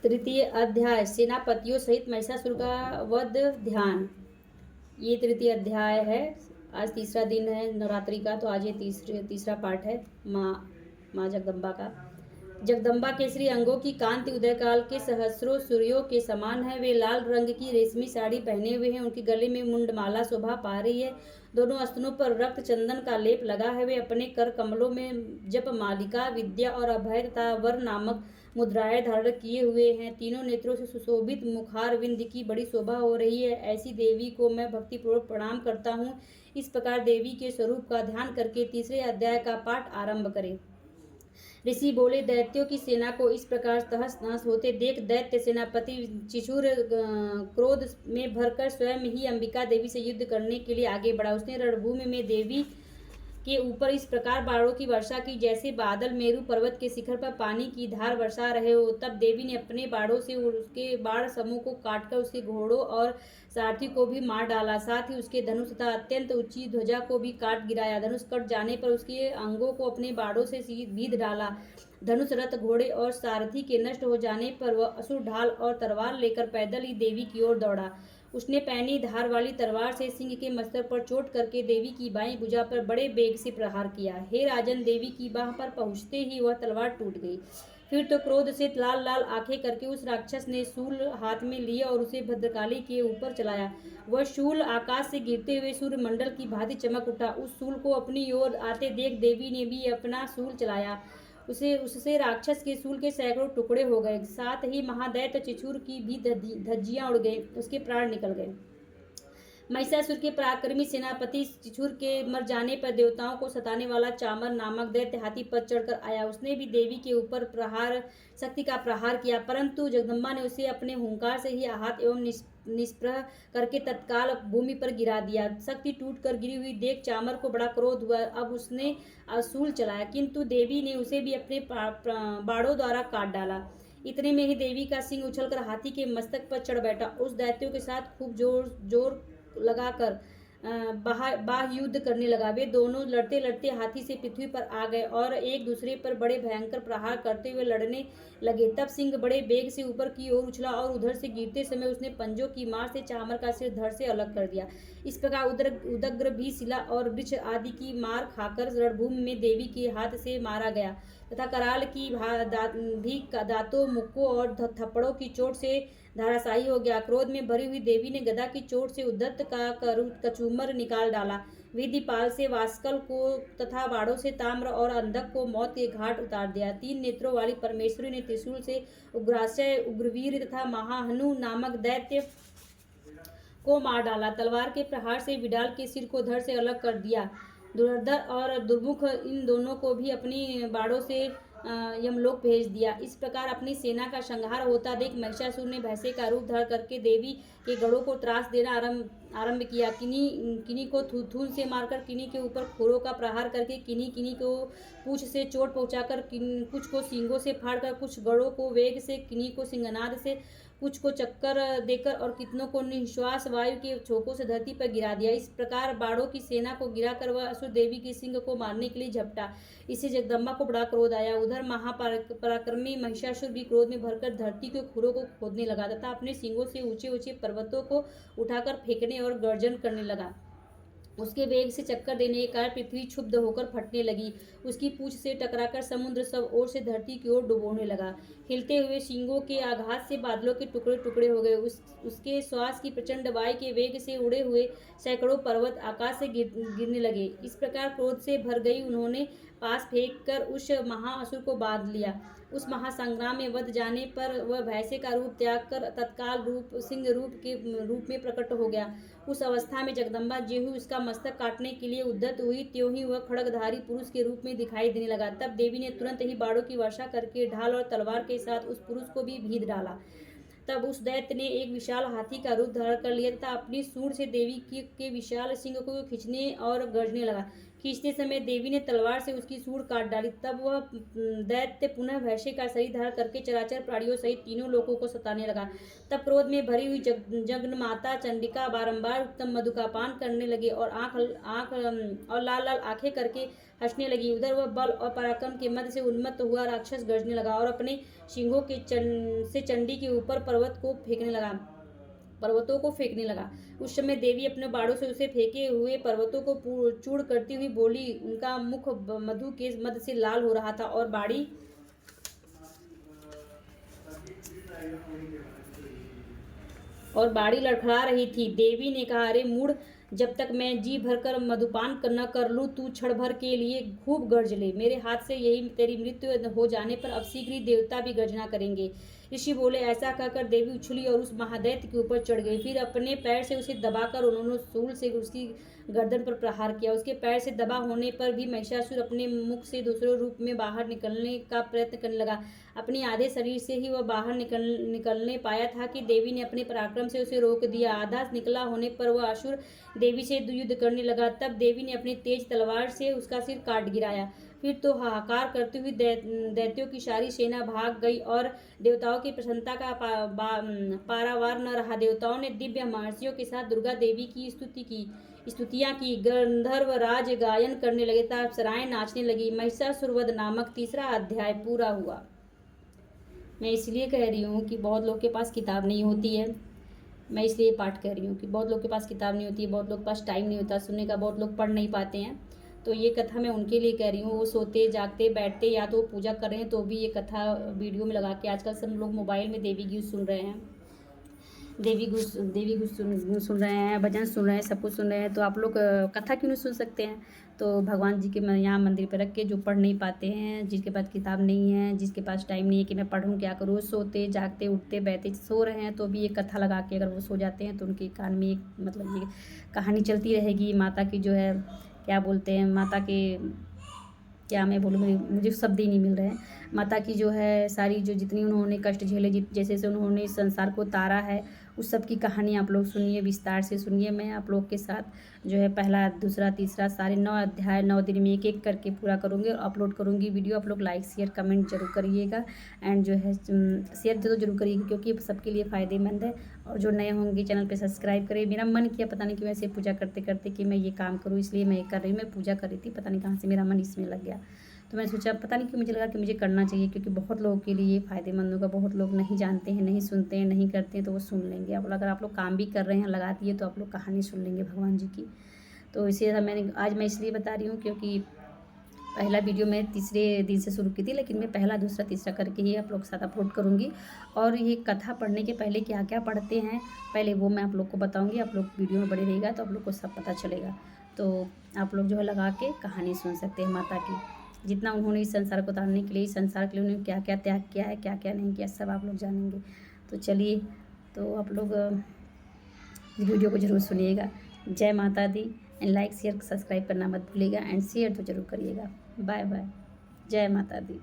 तृतीय अध्याय सेनापतियों सहित महिषासुर का वध ध्यान। ये तृतीय अध्याय है। आज तीसरा दिन है नवरात्रि का, तो आज ये तीसरा पार्ट है माँ जगदम्बा का। जगदम्बा के श्री अंगों की कांति उदय काल के सहस्रों सूर्यों के समान है। वे लाल रंग की रेशमी साड़ी पहने हुए हैं। उनके गले में मुंडमाला शोभा पा रही है। दोनों स्तनों पर रक्त चंदन का लेप लगा है। वे अपने कर कमलों में जप मालिका, विद्या और अभय तथा वर नामक मुद्राएं धारण किए हुए हैं। तीनों नेत्रों से सुशोभित मुखार विंद की बड़ी शोभा हो रही है। ऐसी देवी को मैं भक्तिपूर्वक प्रणाम करता हूँ। इस प्रकार देवी के स्वरूप का ध्यान करके तीसरे अध्याय का पाठ आरंभ करें। ऋषि बोले, दैत्यों की सेना को इस प्रकार तहस नहस होते देख दैत्य सेनापति चिचूर क्रोध में भरकर स्वयं ही अंबिका देवी से युद्ध करने के लिए आगे बढ़ा। उसने रणभूमि में देवी के ऊपर इस प्रकार बाणों की वर्षा की जैसे बादल मेरु पर्वत के शिखर पर पानी की धार वर्षा रहे हो। तब देवी ने अपने बाणों से उसके बाण समूह को काटकर उसके घोड़ों और सारथी को भी मार डाला। साथ ही उसके धनुष तथा अत्यंत ऊंची ध्वजा को भी काट गिराया। धनुष कट जाने पर उसके अंगों को अपने बाणों से बीध डाला। धनुष, रथ, घोड़े और सारथी के नष्ट हो जाने पर वह असुर ढाल और तलवार लेकर पैदल ही देवी की ओर दौड़ा। उसने पैनी धार वाली तलवार से सिंह के मस्तक पर चोट करके देवी की बाईं भुजा पर बड़े बेग से प्रहार किया। हे राजन, देवी की बाह पर पहुंचते ही वह तलवार टूट गई। फिर तो क्रोध से लाल लाल आंखें करके उस राक्षस ने शूल हाथ में लिया और उसे भद्रकाली के ऊपर चलाया। वह शूल आकाश से गिरते हुए सूर्यमंडल की भांति चमक उठा। उस शूल को अपनी ओर आते देख देवी ने भी अपना शूल चलाया। उससे राक्षस के शूल के सैकड़ों टुकड़े हो गए। साथ ही महादैत्य चिचूर की भी धज्जियां उड़ गई, उसके प्राण निकल गए। महिषासुर के पराक्रमी सेनापति चिचूर के मर जाने पर देवताओं को सताने वाला चामर नामक दैत्य हाथी पर चढ़कर आया। उसने भी देवी के ऊपर शक्ति का प्रहार किया, परंतु जगदम्बा ने उसे अपने हुंकार से ही आहत एवं निष्प्रह करके तत्काल भूमि पर गिरा दिया। शक्ति टूटकर गिरी हुई देख चामर को बड़ा क्रोध हुआ। अब उसने शूल चलाया, किंतु देवी ने उसे भी अपने बाणों द्वारा काट डाला। इतने में ही देवी का सिंह उछलकर हाथी के मस्तक पर चढ़ बैठा। उस दैत्यों के साथ खूब जोर लगाकर बाह युद्ध करने लगा। वे दोनों लड़ते लड़ते हाथी से पृथ्वी पर आ गए और एक दूसरे पर बड़े भयंकर प्रहार करते हुए लड़ने लगे। तब सिंह बड़े बेग से ऊपर की ओर उछला और उधर से गिरते समय उसने पंजों की मार से चामर का सिर धड़ से अलग कर दिया। इस प्रकार उदग्र भी शिला और वृक्ष आदि की मार खाकर रणभूमि में देवी के हाथ से मारा गया तथा कराल की भी दांतों, मुक्कों और थप्पड़ों की चोट से धाराशायी हो गया। क्रोध में भरी हुई देवी ने गदा की चोट से उद्धत का कचूमर निकाल डाला। विधिपाल से वास्कल को तथा बाड़ों से ताम्र और अंधक को मौत के घाट उतार दिया। 3 नेत्रों वाली परमेश्वरी ने त्रिशूल से उग्राशय, उग्रवीर तथा महाहनु नामक दैत्य को मार डाला। तलवार के प्रहार से विडाल के सिर को धड़ से अलग कर दिया। दुर्धर और दुर्मुख इन दोनों को भी अपनी बाड़ों से यमलोक भेज दिया। इस प्रकार अपनी सेना का संहार होता देख महिषासुर ने भैंसे का रूप धारण करके देवी के गढ़ों को त्रास देना आरंभ किया। किन्हीं को थूथून से मारकर, किन्हीं के ऊपर खुरों का प्रहार करके, किन्हीं को पूंछ से चोट पहुंचाकर, कुछ को सींगों से फाड़कर, कुछ गढ़ों को वेग से, किन्हीं को सिंहनाद से, कुछ को चक्कर देकर और कितनों को निश्वास वायु के झोंकों से धरती पर गिरा दिया। इस प्रकार बाड़ों की सेना को गिराकर वह असुर देवी के सिंह को मारने के लिए झपटा। इससे जगदम्बा को बड़ा क्रोध आया। उधर महापराक्रमी महिषासुर भी क्रोध में भरकर धरती के खुरों को खोदने लगा तथा अपने सींगों से ऊंचे ऊंचे पर्वतों को उठाकर फेंकने और गर्जन करने लगा। उसके वेग से चक्कर देने के कारण पृथ्वी क्षुब्ध होकर फटने लगी। उसकी पूंछ से टकराकर समुद्र सब ओर से धरती की ओर डुबोने लगा। हिलते हुए सींगों के आघात से बादलों के टुकड़े टुकड़े हो गए। उसके श्वास की प्रचंड वायु के वेग से उड़े हुए सैकड़ों पर्वत आकाश से गिरने लगे। इस प्रकार क्रोध से भर गई उन्होंने पास फेंक कर उस महाअसुर को बांध लिया। उस महासंग्राम में वध जाने पर वह भैंसे का रूप त्याग कर तत्काल सिंह रूप में प्रकट हो गया। उस अवस्था में जगदम्बा ज्यों ही उसका मस्तक काटने के लिए उद्यत हुई, त्यों ही वह खड्गधारी पुरुष के रूप में दिखाई देने लगा। तब देवी ने तुरंत ही बाणों की वर्षा करके ढाल और तलवार के साथ उस पुरुष को भी भीद डाला। तब उस दैत्य ने एक विशाल हाथी का रूप धारण कर लिया तथा अपनी सूंड से देवी के विशाल सिंह को खींचने और गरजने लगा। खींचते समय देवी ने तलवार से उसकी सूंड काट डाली। तब वह दैत्य पुनः वैश्य का शरीर धारण करके चराचर प्राणियों सहित तीनों लोगों को सताने लगा। तब क्रोध में भरी हुई जगन्माता चंडिका बारंबार उत्तम मधु का पान करने लगी और आंख और लाल लाल आंखें करके हंसने लगी। उधर वह बल और पराक्रम के मध्य से उन्मत्त हुआ राक्षस गरजने लगा और अपने सिंहों के से चंडी के ऊपर पर्वतों को फेंकने लगा। उस समय देवी अपने बाड़ों से उसे फेंके हुए पर्वतों को चूर्ण करती हुई बोली। उनका मुख मधु के मध्य से लाल हो रहा था और बाड़ी लड़खड़ा रही थी। देवी ने कहा, अरे मूढ़, जब तक मैं जी भरकर मधुपान न कर लूं, तू क्षण भर के लिए खूब गर्ज ले। मेरे हाथ से यही तेरी मृत्यु हो जाने पर अब शीघ्र ही देवता भी गर्जना करेंगे। ऋषि बोले। ऐसा कहकर देवी उछली और उस महादैत्य के ऊपर चढ़ गई। फिर अपने पैर से उसे दबाकर उन्होंने शूल से उसकी गर्दन पर प्रहार किया। उसके पैर से दबा होने पर भी महिषासुर अपने मुख से दूसरे रूप में बाहर निकलने का प्रयत्न करने लगा। अपने आधे शरीर से ही वह बाहर निकलने पाया था कि देवी ने अपने पराक्रम से उसे रोक दिया। आधा निकला होने पर वह असुर देवी से युद्ध करने लगा। तब देवी ने अपनी तेज तलवार से उसका सिर काट गिराया। फिर तो हाहाकार करती हुई दैत्यों की सारी सेना भाग गई और देवताओं की प्रसन्नता का पारावार न रहा। देवताओं ने दिव्य महर्षियों के साथ दुर्गा देवी की स्तुतियां की। गंधर्व राज गायन करने लगे तथा अप्सराएं नाचने लगी। महिषासुर वध नामक तीसरा अध्याय पूरा हुआ। मैं इसलिए कह रही हूँ कि बहुत लोग के पास किताब नहीं होती है। मैं इसलिए पाठ कह रही हूँ कि बहुत लोग के पास किताब नहीं होती है, बहुत लोग के पास टाइम नहीं होता सुनने का, बहुत लोग पढ़ नहीं पाते हैं। तो ये कथा मैं उनके लिए कह रही हूँ। वो सोते जागते बैठते या तो पूजा कर रहे हैं तो भी ये कथा वीडियो में लगा के, आजकल सब लोग मोबाइल में देवी गीत सुन रहे हैं, देवी गीत सुन रहे हैं, भजन सुन रहे हैं, सब कुछ सुन रहे हैं। तो आप लोग कथा क्यों नहीं सुन सकते हैं? तो भगवान जी के यहाँ मंदिर पर रख के जो पढ़ नहीं पाते हैं, जिसके पास किताब नहीं है, जिसके पास टाइम नहीं है कि मैं पढ़ूँ क्या करूँ, सोते जागते उठते बैठते सो रहे हैं तो भी ये कथा लगा के अगर वो सो जाते हैं तो उनके कान में एक मतलब ये कहानी चलती रहेगी। माता की जो है क्या बोलते हैं, माता के क्या मैं बोलूँ, मुझे शब्द ही नहीं मिल रहे हैं। माता की जो है सारी जो जितनी उन्होंने कष्ट झेले, जैसे से उन्होंने इस संसार को तारा है, उस सब की कहानी आप लोग सुनिए, विस्तार से सुनिए। मैं आप लोग के साथ जो है पहला दूसरा तीसरा सारे 9 अध्याय 9 दिन में एक एक करके पूरा करूँगी और अपलोड करूँगी वीडियो। आप लोग लाइक शेयर कमेंट जरूर करिएगा एंड जो है शेयर जरूर करिएगा क्योंकि सबके लिए फ़ायदेमंद है। और जो नए होंगे चैनल पर सब्सक्राइब करिए। मेरा मन किया पता नहीं क्यों ऐसे पूजा करते करते कि मैं ये काम करूँ, इसलिए मैं कर रही हूँ। मैं पूजा कर रही थी, पता नहीं कहाँ से मेरा मन इसमें लग गया, तो मैंने सोचा पता नहीं क्यों मुझे लगा कि मुझे करना चाहिए क्योंकि बहुत लोगों के लिए फ़ायदेमंद होगा। बहुत लोग नहीं जानते हैं, नहीं सुनते हैं, नहीं करते हैं, तो वो सुन लेंगे। अब अगर आप लोग काम भी कर रहे हैं लगा दिए तो आप लोग कहानी सुन लेंगे भगवान जी की। तो इसी आज मैं इसलिए बता रही हूँ क्योंकि पहला वीडियो मैं तीसरे दिन से शुरू की थी, लेकिन मैं पहला दूसरा तीसरा करके ही आप लोग के साथ अपलोड करूँगी। और ये कथा पढ़ने के पहले क्या क्या पढ़ते हैं पहले वो मैं आप लोग को बताऊँगी। आप लोग वीडियो में बने रहेगा तो आप लोग को सब पता चलेगा। तो आप लोग जो है लगा के कहानी सुन सकते हैं माता की, जितना उन्होंने इस संसार को उतारने के लिए, इस संसार के लिए उन्होंने क्या क्या त्याग किया है, क्या क्या नहीं किया, सब आप लोग जानेंगे। तो चलिए, तो आप लोग वीडियो को ज़रूर सुनिएगा। जय माता दी एंड लाइक शेयर सब्सक्राइब करना मत भूलिएगा एंड शेयर तो ज़रूर करिएगा। Bye bye. जय माता दी।